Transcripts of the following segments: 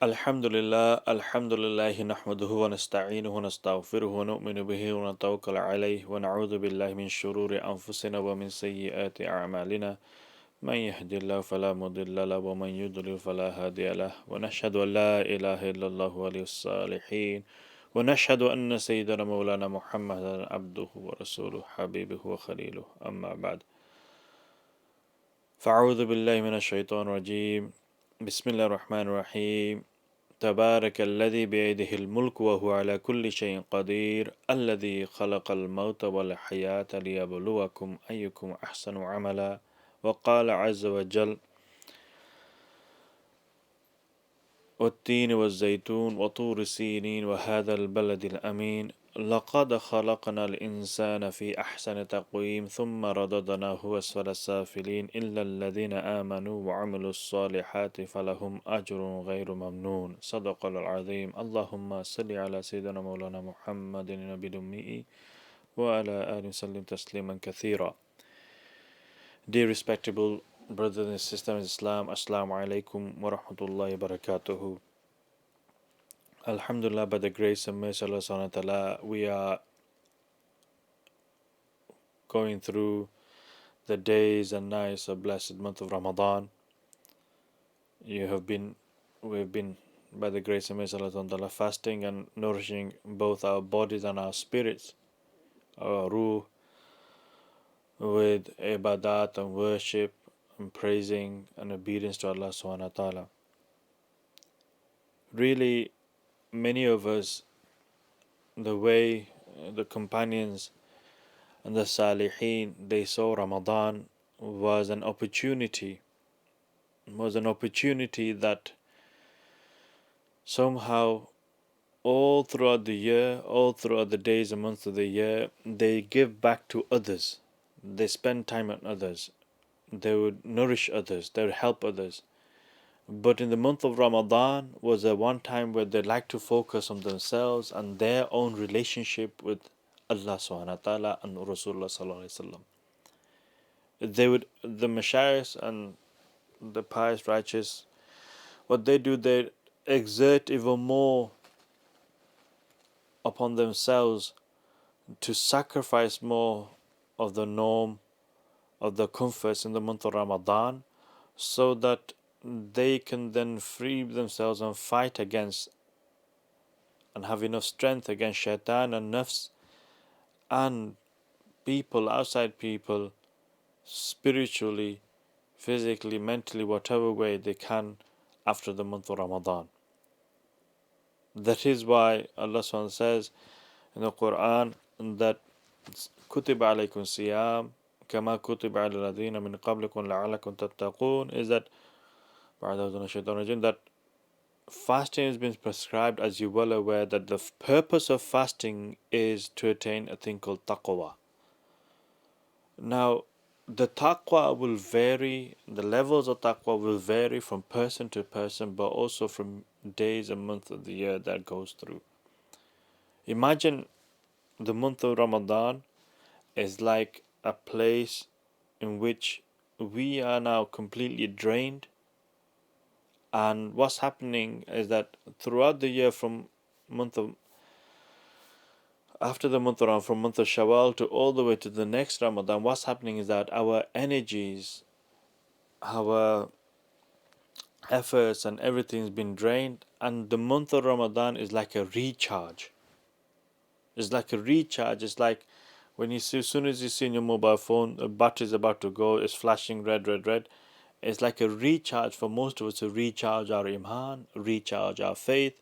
Alhamdulillah, nahmaduhu wa nasta'inuhu wa nastaghfiruhu wa nu'minu bihi wa natawakkal alayhi wa na'udhu billahi min shururi anfusina wa min sayyiati a'malina. Man yahdihillahu fala mudilla lahu wa man yudlil fala hadiya lahu wa nashhadu an la ilaha illallah waliyus salihin wa nashhadu anna sayyidana mawlana Muhammadan abduhu wa rasuluhu habibuhu wa khaliluhu amma ba'd. Fa'udhu billahi minash shaitanir rajim. Bismillahir Rahmanir Rahim. تبارك الذي بيده الملك وهو على كل شيء قدير الذي خلق الموت والحياة ليبلوكم أيكم أحسن عملا وقال عز وجل والتين والزيتون وطور سينين وهذا البلد الأمين لقد خلقنا الإنسان في أحسن تقويم ثم رددناه أسفل السافلين إلا الذين آمنوا وعملوا الصالحات فلهم أجر غير ممنون صدق العظيم اللهم صل على سيدنا مولانا محمد النبي الأمي وعلى آله وسلم تسليما كثيرا. Dear respectable brothers and sisters in Islam, Assalamu alaikum wa rahmatullahi wa barakatuhu. Alhamdulillah, by the grace and mercy of Allah subhanahu wa ta'ala, we are going through the days and nights of blessed month of Ramadan. We've been, by the grace and mercy of Allah subhanahu wa ta'ala, fasting and nourishing both our bodies and our spirits, our ruh, with ibadat and worship and praising and obedience to Allah subhanahu wa ta'ala. Really, many of us, the way the companions and the Salihin, they saw Ramadan was an opportunity that somehow all throughout the year, all throughout the days and months of the year, they give back to others. They spend time on others. They would nourish others. They would help others. But in the month of Ramadan was a one time where they like to focus on themselves and their own relationship with Allah subhanahu wa ta'ala and Rasulullah sallallahu alaihi wasallam. The Mashayikhs and the pious righteous, what they do, they exert even more upon themselves to sacrifice more of the norm, of the comforts in the month of Ramadan, so that they can then free themselves and fight against and have enough strength against shaitan and nafs and people, outside people, spiritually, physically, mentally, whatever way they can after the month of Ramadan. That is why Allah SWT says in the Quran that كُتِبَ عَلَيْكُمْ الصِّيَامُ كَمَا كُتِبَ عَلَى الَّذِينَ مِنْ قَبْلِكُمْ لَعَلَّكُمْ تَتَّقُونَ, is that that fasting has been prescribed, as you're well aware, that the purpose of fasting is to attain a thing called taqwa. Now, the taqwa will vary, the levels of taqwa will vary from person to person, but also from days and months of the year that goes through. Imagine the month of Ramadan is like a place in which we are now completely drained, and what's happening is that throughout the year, from after the month of Ramadan, from month of Shawwal to all the way to the next Ramadan, what's happening is that our energies, our efforts and everything's been drained, and the month of Ramadan is like a recharge. It's like a recharge. It's like when you see, as soon as you see in your mobile phone, the battery is about to go, it's flashing red, red, red. It's like a recharge for most of us to recharge our iman, recharge our faith,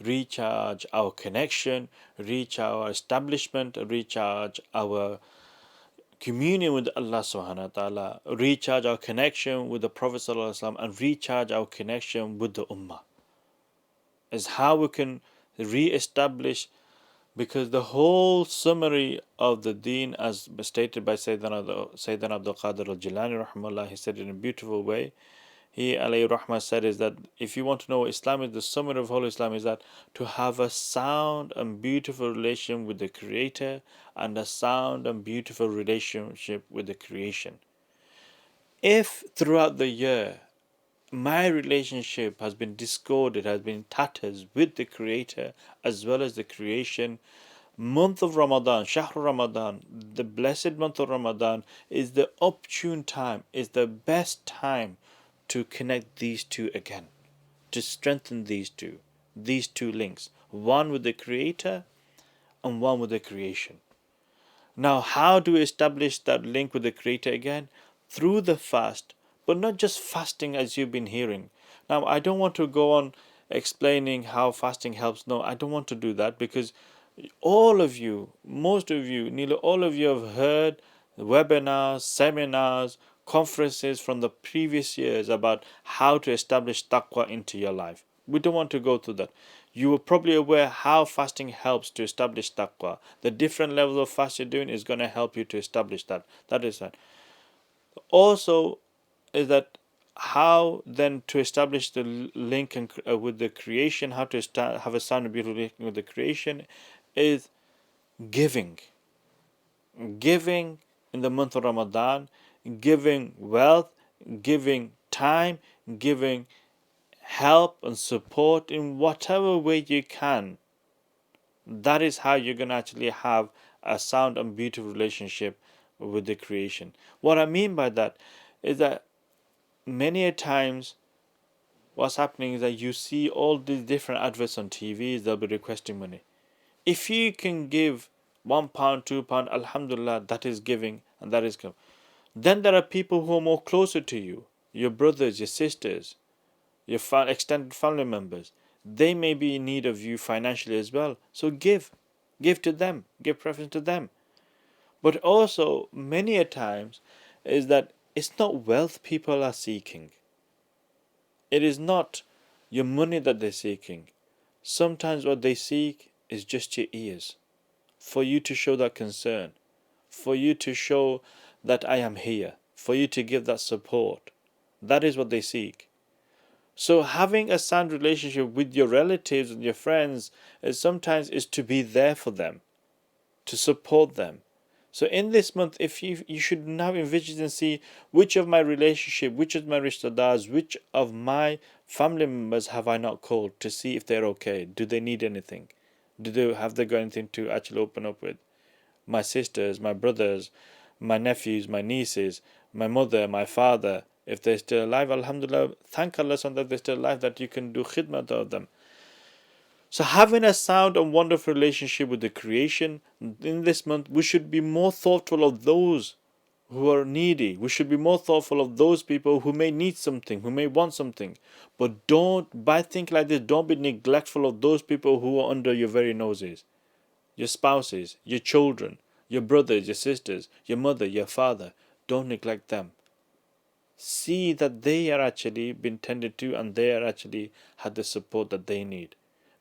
recharge our connection, recharge our establishment, recharge our communion with Allah subhanahu wa ta'ala, recharge our connection with the Prophet sallallahu alaihi wasallam, and recharge our connection with the ummah. Is how we can re-establish, because the whole summary of the deen, as stated by Sayyidina Abdul Qadir al-Jilani rahimahullah, he said in a beautiful way, he alayhi rahmah said, is that if you want to know what Islam is, the summary of whole Islam is that to have a sound and beautiful relation with the Creator and a sound and beautiful relationship with the creation. If throughout the year my relationship has been discorded, has been in tatters with the Creator as well as the creation. Month of Ramadan, Shahr Ramadan, the blessed month of Ramadan is the opportune time, is the best time to connect these two again, to strengthen these two links, one with the Creator and one with the creation. Now, how do we establish that link with the Creator again? Through the fast, but not just fasting as you've been hearing. Now, I don't want to go on explaining how fasting helps. No, I don't want to do that, because all of you, most of you, nearly all of you have heard webinars, seminars, conferences from the previous years about how to establish taqwa into your life. We don't want to go through that. You are probably aware how fasting helps to establish taqwa. The different levels of fast you're doing is going to help you to establish that. That is that. Also, is that how then to establish the link with the creation, how to have a sound and beautiful link with the creation, is giving. Giving in the month of Ramadan, giving wealth, giving time, giving help and support in whatever way you can. That is how you're going to actually have a sound and beautiful relationship with the creation. What I mean by that is that many a times what's happening is that you see all these different adverts on TVs, they'll be requesting money. If you can give £1, £2, Alhamdulillah, that is giving and that is giving. Then there are people who are more closer to you, your brothers, your sisters, your extended family members. They may be in need of you financially as well. So give to them, give preference to them. But also, many a times, is that it's not wealth people are seeking. It is not your money that they're seeking. Sometimes what they seek is just your ears, for you to show that concern, for you to show that I am here, for you to give that support. That is what they seek. So having a sound relationship with your relatives and your friends is sometimes is to be there for them, to support them. So in this month, if you should now envision and see which of my relationship, which of my rishtadars, which of my family members have I not called to see if they're okay? Do they need anything? Have they got anything to actually open up with? My sisters, my brothers, my nephews, my nieces, my mother, my father, if they're still alive, alhamdulillah, thank Allah that they're still alive, that you can do khidmat of them. So having a sound and wonderful relationship with the creation, in this month we should be more thoughtful of those who are needy. We should be more thoughtful of those people who may need something, who may want something. But by thinking like this, don't be neglectful of those people who are under your very noses. Your spouses, your children, your brothers, your sisters, your mother, your father. Don't neglect them. See that they are actually been tended to and they are actually had the support that they need.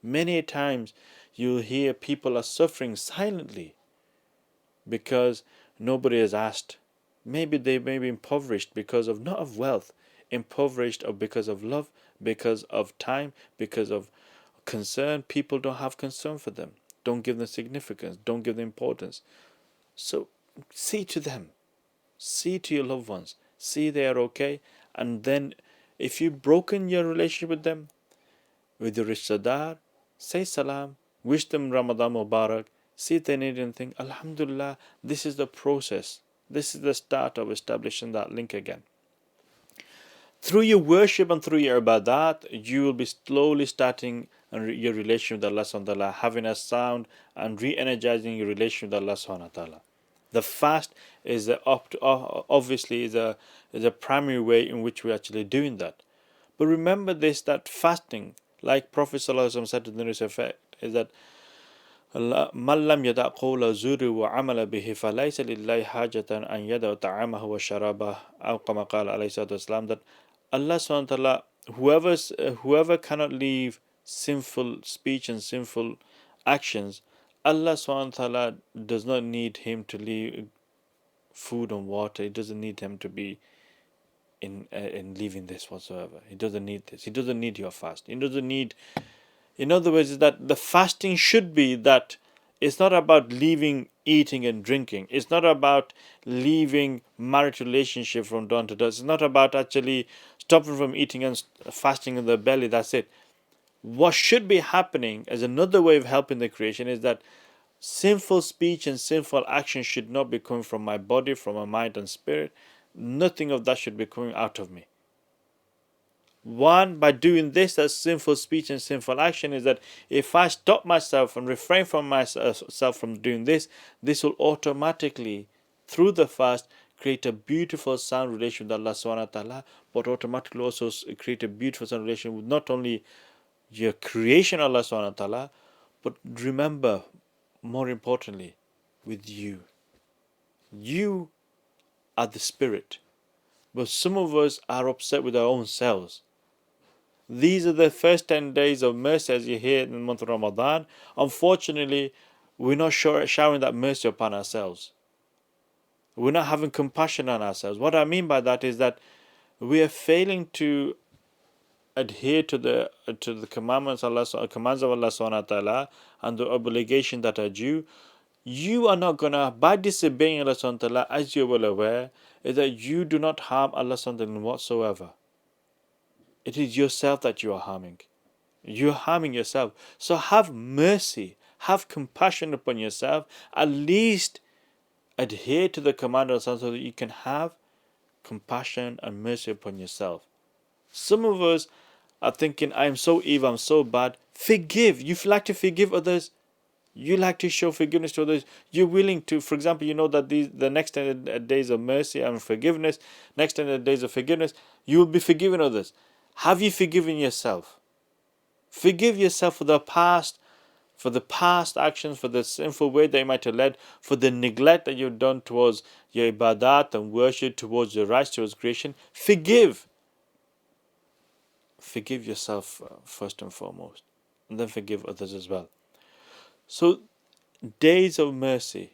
Many times you hear people are suffering silently because nobody has asked. Maybe they may be impoverished because of not of wealth, impoverished or because of love, because of time, because of concern. People don't have concern for them. Don't give them significance. Don't give them importance. So see to them. See to your loved ones. See they are okay. And then if you've broken your relationship with them, with your rishtadar, say salam, wish them Ramadan Mubarak, see if they need anything. Alhamdulillah, this is the process. This is the start of establishing that link again. Through your worship and through your ibadat, you will be slowly starting your relationship with Allah subhanahu wa ta'ala, having a sound and re-energizing your relationship with Allah subhanahu wa ta'ala. The fast is obviously is a primary way in which we're actually doing that. But remember this, that fasting, like Prophet ﷺ said to the news effect, is that مَنْ لَمْ يَدَعْ قَوْلَ الزُّورِ وَعَمَلَ بِهِ فَلَيْسَ لِلَّهِ حَاجَةً أَنْ يَدَعْ طَعَامَهُ وَشَرَابَهُ أو كما قال عليه الصلاة والسلام, that Allah subhanahu wa ta'ala, whoever cannot leave sinful speech and sinful actions, Allah subhanahu wa ta'ala does not need him to leave food and water. He doesn't need him to be in leaving this whatsoever. He doesn't need this. He doesn't need your fast. He doesn't need. In other words, is that the fasting should be that it's not about leaving eating and drinking. It's not about leaving marriage relationship from dawn to dusk. It's not about actually stopping from eating and fasting in the belly, that's it. What should be happening as another way of helping the creation is that sinful speech and sinful action should not be coming from my body, from my mind and spirit. Nothing of that should be coming out of me. One, by doing this, that sinful speech and sinful action, is that if I stop myself and refrain from myself from doing this, this will automatically, through the fast, create a beautiful sound relation with Allah subhanahu wa ta'ala, but automatically also create a beautiful sound relation with not only your creation, Allah subhanahu wa ta'ala, but remember, more importantly, with you. You are the spirit, but some of us are upset with our own selves. These are the first 10 days of mercy, as you hear in the month of Ramadan. Unfortunately, we're not showering that mercy upon ourselves. We're not having compassion on ourselves. What I mean by that is that we are failing to adhere to the commandments of Allah subhanahu wa ta'ala and the obligations that are due. You are not gonna, by disobeying Allah subhanahu wa ta'ala, as you're well aware, is that you do not harm Allah subhanahu wa ta'ala whatsoever. It is yourself that you are harming. You're harming yourself. So have mercy, have compassion upon yourself. At least adhere to the command of Allah so that you can have compassion and mercy upon yourself. Some of us are thinking, I am so evil, I'm so bad. Forgive. You like to forgive others. You like to show forgiveness to others. You're willing to, for example, you know that the next 10 days of mercy and forgiveness, next 10 days of forgiveness, you will be forgiving others. Have you forgiven yourself? Forgive yourself for the past actions, for the sinful way that you might have led, for the neglect that you've done towards your ibadat and worship, towards your rights, towards creation. Forgive. Forgive yourself first and foremost, and then forgive others as well. So, days of mercy.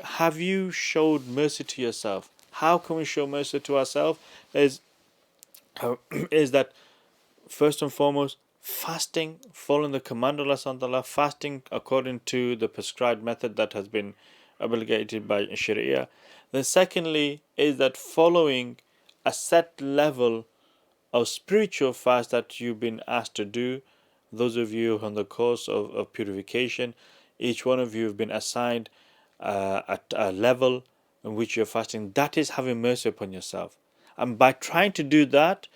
Have you showed mercy to yourself? How can we show mercy to ourselves? Is that first and foremost, fasting, following the command of Allah subhanahu wa ta'ala, fasting according to the prescribed method that has been obligated by Sharia. Then secondly is that following a set level of spiritual fast that you've been asked to do. Those of you on the course of purification, each one of you have been assigned at a level in which you're fasting. That is having mercy upon yourself. And by trying to do that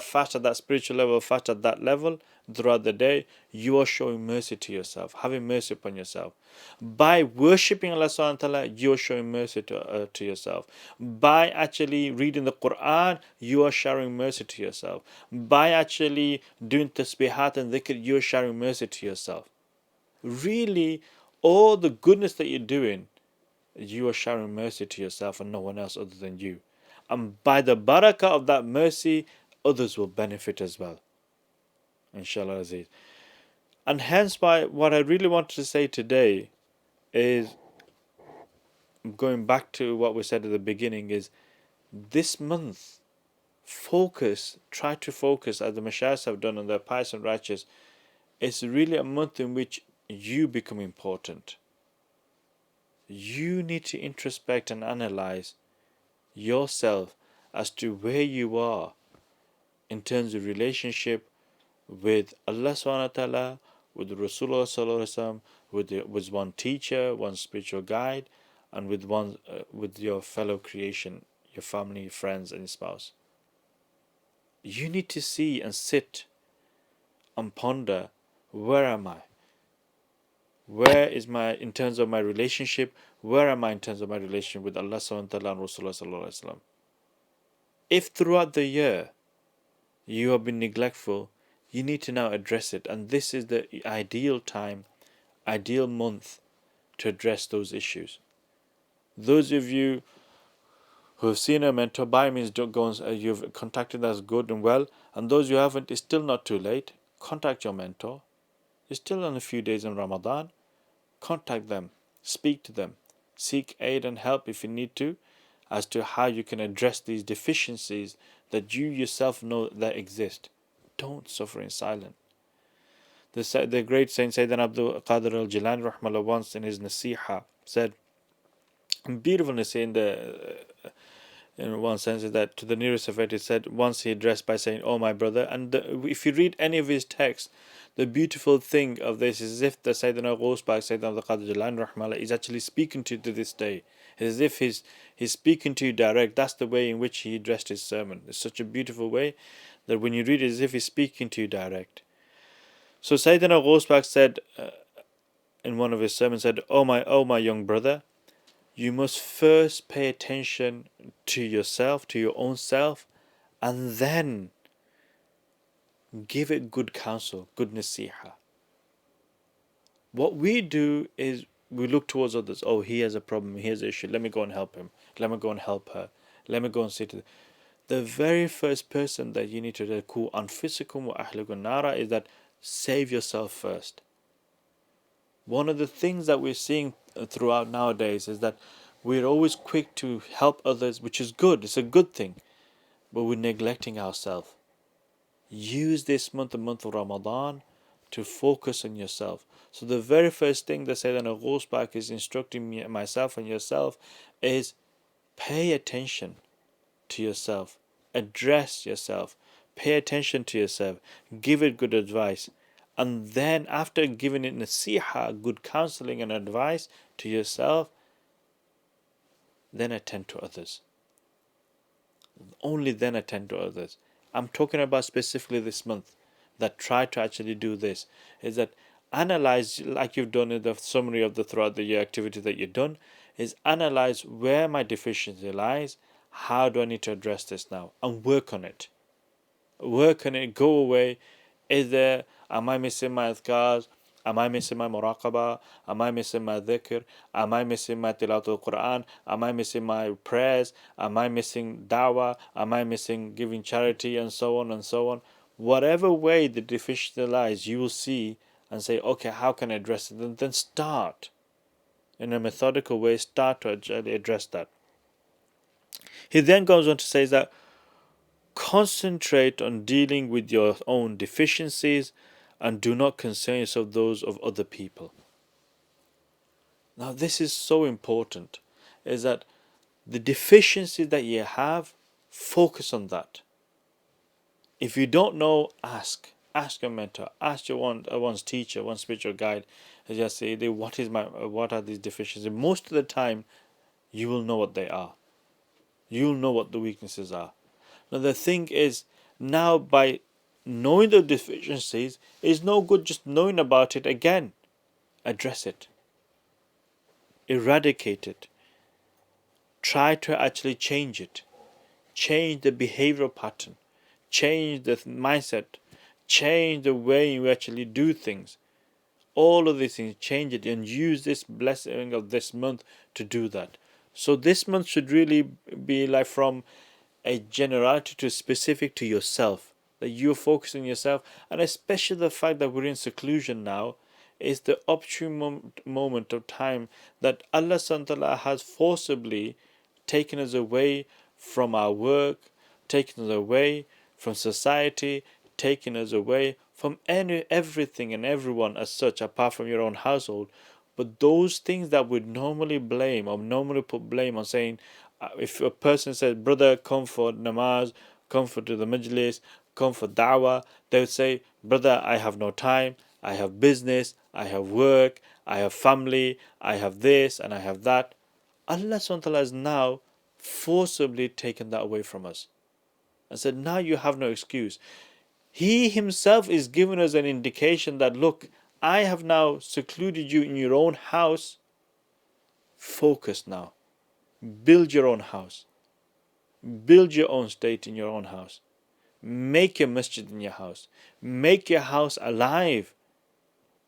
fast at that spiritual level, fast at that level throughout the day, you are showing mercy to yourself, having mercy upon yourself. By worshipping Allah subhanahu wa ta'ala, you are showing mercy to yourself. By actually reading the Quran, you are showing mercy to yourself. By actually doing tasbihat and dhikr, you are showing mercy to yourself. Really, all the goodness that you're doing, you are showing mercy to yourself and no one else other than you. And by the barakah of that mercy, others will benefit as well. Inshallah Aziz. And hence, by what I really wanted to say today is, going back to what we said at the beginning, is this month, try to focus, as the Mashayikhs have done and the pious and righteous. It's really a month in which you become important. You need to introspect and analyze yourself as to where you are in terms of relationship with Allah subhanahu wa ta'ala, with Rasulullah sallallahu alaihi wasallam, with one teacher, one spiritual guide, and with your fellow creation, your family, your friends, and your spouse. You need to see and sit and ponder, where am I? Where is in terms of my relationship? Where am I in terms of my relationship with Allah subhanahu wa ta'ala and Rasulullah sallallahu alaihi wasallam? If throughout the year you have been neglectful, you need to now address it. And this is the ideal time, ideal month to address those issues. Those of you who have seen a mentor, by means, don't go and you've contacted us, good and well. And those who haven't, it's still not too late. Contact your mentor. You're still on a few days in Ramadan. Contact them, speak to them, seek aid and help if you need to, as to how you can address these deficiencies that you yourself know that exist. Don't suffer in silence. The great Saint Sayyidina Abdul Qadir al-Jilani rahmallah once in his Nasiha said, beautiful Nasiha in one sense, is that to the nearest of it said, once he addressed by saying, "Oh my brother," and if you read any of his texts, the beautiful thing of this is as if the Sayyidina Ghosbag, Sayyidina Abdul Qadir Jilani Rahmallah, is actually speaking to you to this day. It's as if he's speaking to you direct. That's the way in which he addressed his sermon. It's such a beautiful way that when you read it, it's as if he's speaking to you direct. So Sayyidina Ghosbag said in one of his sermons, said, oh my young brother, you must first pay attention to yourself, to your own self, and then give it good counsel, good nasiha. What we do is we look towards others. Oh, he has a problem, he has an issue. Let me go and help him. Let me go and help her. Let me go and say to them. The very first person that you need to do, ku anfusikum wa ahlikum nara, is that save yourself first. One of the things that we're seeing throughout nowadays is that we're always quick to help others, which is good. It's a good thing. But we're neglecting ourselves. Use this month, the month of Ramadan, to focus on yourself. So the very first thing that Sayyidina Ghosbak is instructing me, myself and yourself, is pay attention to yourself. Address yourself. Pay attention to yourself. Give it good advice. And then after giving it nasiha, good counseling and advice to yourself, then attend to others. Only then attend to others. I'm talking about specifically this month, that try to actually do this, is that analyze, like you've done in the summary of the throughout the year activity that you've done, is analyze where my deficiency lies, how do I need to address this now, and work on it. Work on it, go away. Am I missing my adhkars? Am I missing my muraqabah? Am I missing my dhikr? Am I missing my tilawat al-Quran? Am I missing my prayers? Am I missing da'wah? Am I missing giving charity, and so on and so on? Whatever way the deficiency lies, you will see and say, okay, how can I address it? And then start in a methodical way, start to address that. He then goes on to say that concentrate on dealing with your own deficiencies and do not concern yourself with those of other people. Now this is so important, is that the deficiencies that you have, focus on that. If you don't know, ask your mentor, ask your one's teacher, one spiritual guide. Just say, what are these deficiencies? Most of the time, you will know what they are. You'll know what the weaknesses are. Now the thing is, now by knowing the deficiencies, it's no good just knowing about it again. Address it. Eradicate it. Try to actually change it. Change the behavioral pattern. Change the mindset. Change the way you actually do things. All of these things, change it and use this blessing of this month to do that. So this month should really be like from a generality to specific to yourself, that you're focusing on yourself, and especially the fact that we're in seclusion now is the opportune moment of time that Allah subhanahu wa ta'ala has forcibly taken us away from our work, taken us away from society, taken us away from everything and everyone as such, apart from your own household. But those things that we'd normally blame or normally put blame on, saying, if a person says, brother, come for namaz, come for to the majlis, come for da'wah, they would say, brother, I have no time, I have business, I have work, I have family, I have this and I have that. Allah subhanahu wa ta'ala has now forcibly taken that away from us and said, now you have no excuse. He himself is giving us an indication that, look, I have now secluded you in your own house. Focus now. Build your own house. Build your own state in your own house. Make a masjid in your house. Make your house alive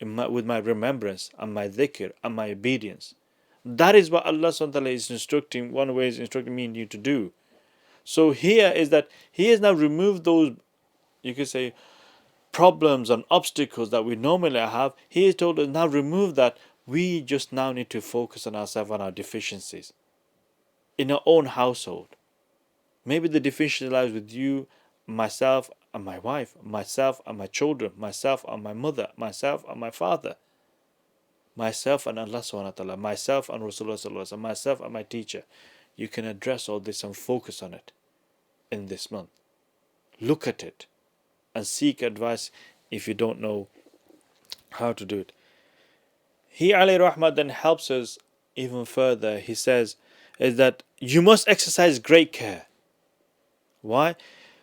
with my remembrance and my dhikr and my obedience. That is what Allah subhanahu wa ta'ala is instructing, one way is instructing me and you to do. So here is that He has now removed those, you could say, problems and obstacles that we normally have. He has told us now remove that. We just now need to focus on ourselves, on our deficiencies in our own household. Maybe the deficiency lies with you, myself and my wife, myself and my children, myself and my mother, myself and my father, myself and Allah subhanahu wa ta'ala, myself and Rasulullah sallallahu alaihi wasallam, myself and my teacher. you can address all this and focus on it in this month. Look at it and seek advice if you don't know how to do it. He alayhi rahmah then helps us even further. He says is that you must exercise great care. Why?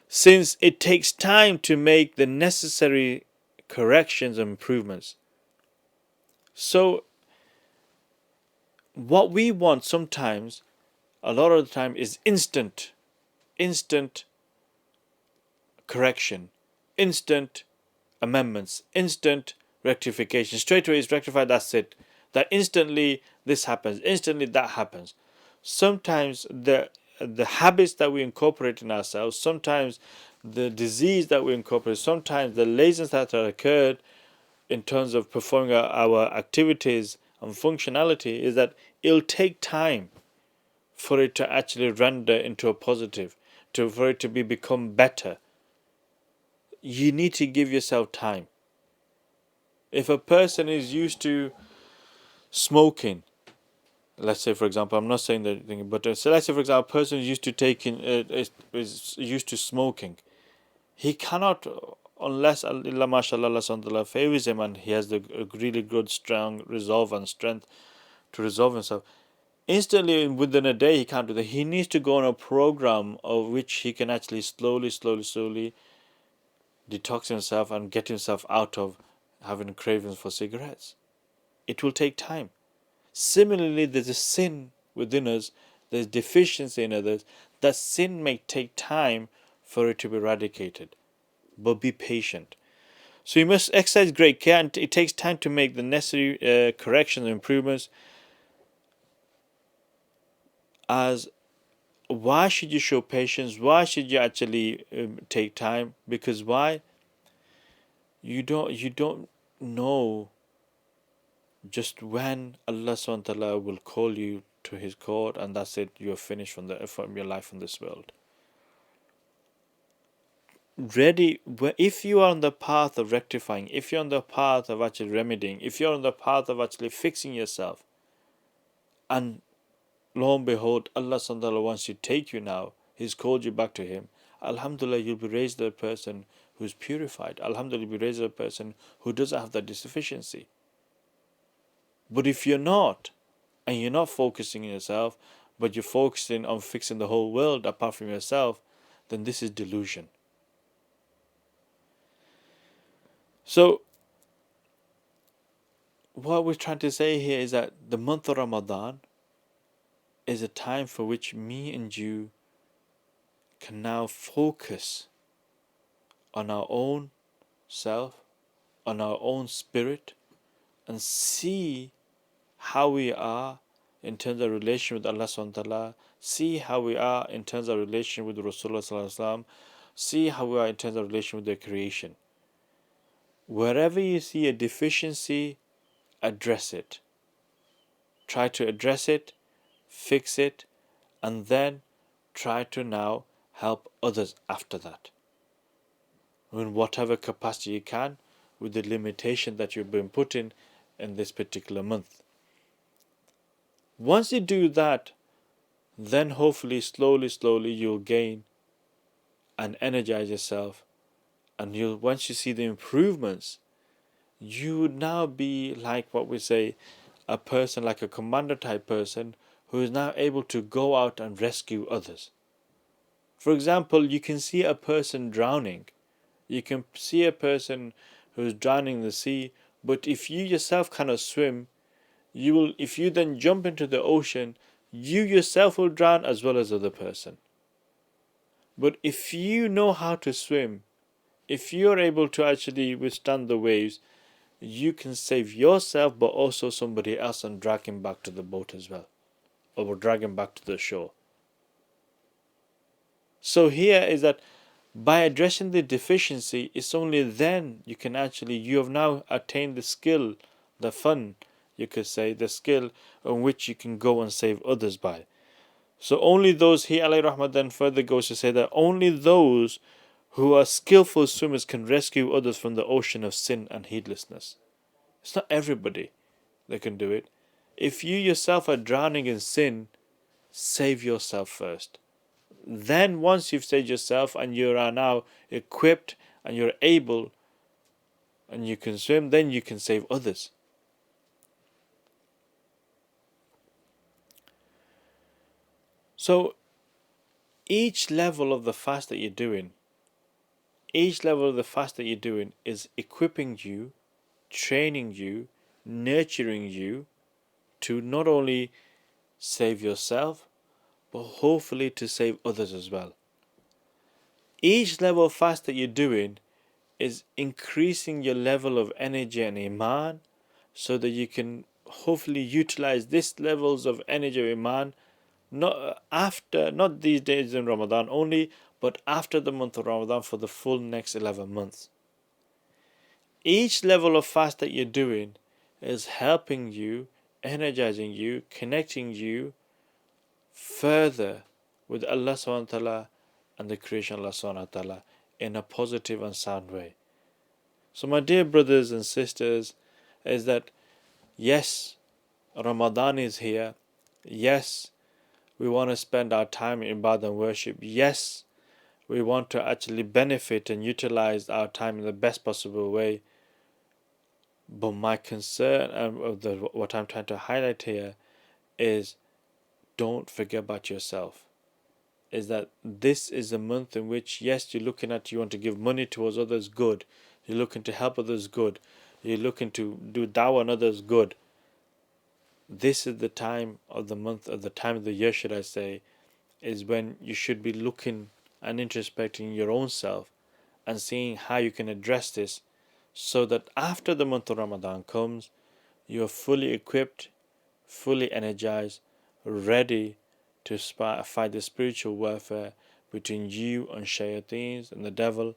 Since it takes time to make the necessary corrections and improvements. So what we want sometimes, a lot of the time, is instant correction, instant amendments, instant rectification. Straight away is rectified, that's it. That instantly this happens, instantly that happens. Sometimes the habits that we incorporate in ourselves, sometimes the disease that we incorporate, sometimes the laziness that occurred in terms of performing our activities and functionality is that it'll take time for it to actually render into a positive, for it to become better. You need to give yourself time. If a person is used to smoking, let's say for example, I'm not saying that, but so let's say for example, a person is used to taking is used to smoking. He cannot, unless Allah mashallah favors him and he has the really good strong resolve and strength to resolve himself. Instantly within a day he can't do that. He needs to go on a program of which he can actually slowly detox himself and get himself out of having cravings for cigarettes. It will take time. Similarly, there's a sin within us, there's deficiency in others. That sin may take time for it to be eradicated. But be patient. So you must exercise great care, and it takes time to make the necessary corrections and improvements. As why should you show patience? Why should you actually take time? Because why? You don't know just when Allah subhanahu wa ta'ala will call you to His court, and that's it. You're finished from your life in this world. Ready, if you are on the path of rectifying, if you're on the path of actually remedying, if you're on the path of actually fixing yourself, and lo and behold, Allah subhanahu wa ta'ala wants to take you now, He's called you back to Him, Alhamdulillah, you'll be raised a person who's purified. Alhamdulillah, you'll be raised a person who doesn't have that deficiency. But if you're not, and you're not focusing on yourself, but you're focusing on fixing the whole world apart from yourself, then this is delusion. So, what we're trying to say here is that the month of Ramadan is a time for which me and you can now focus on our own self, on our own spirit, and see how we are in terms of relation with Allah subhanahu wa ta'ala, see how we are in terms of relation with Rasulullah sallallahu alaihi wasallam, see how we are in terms of relation with the creation. Wherever you see a deficiency, address it. Try to address it, fix it, and then try to now help others after that. In whatever capacity you can, with the limitation that you've been put in this particular month. Once you do that, then hopefully slowly you'll gain and energize yourself, and once you see the improvements, you would now be like what we say, a person like a commander type person who is now able to go out and rescue others. For example, you can see a person drowning, you can see a person who's drowning in the sea, but if you yourself cannot swim, if you then jump into the ocean, you yourself will drown as well as the other person. But if you know how to swim, if you are able to actually withstand the waves, you can save yourself but also somebody else and drag him back to the boat as well, or drag him back to the shore. So here is that by addressing the deficiency, it's only then you have now attained the skill, the fun, you could say, the skill on which you can go and save others by. So only those, he alayhi rahmah then further goes to say that only those who are skillful swimmers can rescue others from the ocean of sin and heedlessness. It's not everybody that can do it. If you yourself are drowning in sin, save yourself first. Then once you've saved yourself and you are now equipped and you're able and you can swim, then you can save others. So each level of the fast that you're doing, is equipping you, training you, nurturing you to not only save yourself, but hopefully to save others as well. Each level of fast that you're doing is increasing your level of energy and Iman, so that you can hopefully utilize these levels of energy of Iman not these days in Ramadan only, but after the month of Ramadan for the full next 11 months. Each level of fast that you're doing is helping you, energizing you, connecting you further with Allah subhanahu wa ta'ala and the creation of Allah subhanahu wa ta'ala in a positive and sound way. So my dear brothers and sisters, is that yes, Ramadan is here. Yes, we want to spend our time in ibadah and worship. Yes, we want to actually benefit and utilize our time in the best possible way. But my concern and what I'm trying to highlight here is, don't forget about yourself. Is that this is a month in which, yes, you want to give money towards others, good. You're looking to help others, good. You're looking to do dawah on others, good. This is the time of the month, or the time of the year, should I say, is when you should be looking and introspecting your own self and seeing how you can address this, so that after the month of Ramadan comes, you're fully equipped, fully energized, ready to fight the spiritual warfare between you and shayateens and the devil,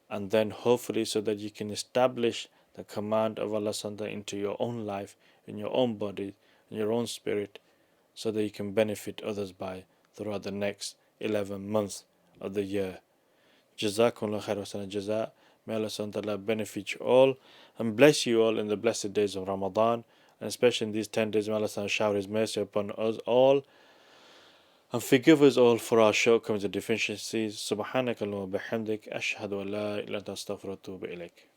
and then hopefully so that you can establish the command of Allah Subhanahu into your own life, in your own body, in your own spirit, so that you can benefit others by throughout the next 11 months of the year. Jazakumullah khair wa sana jaza. May Allah Subhanahu benefit you all and bless you all in the blessed days of Ramadan, and especially in these 10 days. May Allah Subhanahu shower His mercy upon us all and forgive us all for our shortcomings and deficiencies. Subhanakallahumma bihamdik, ashhadu an la ilaha illa anta astaghfiruka wa atubu ilaik.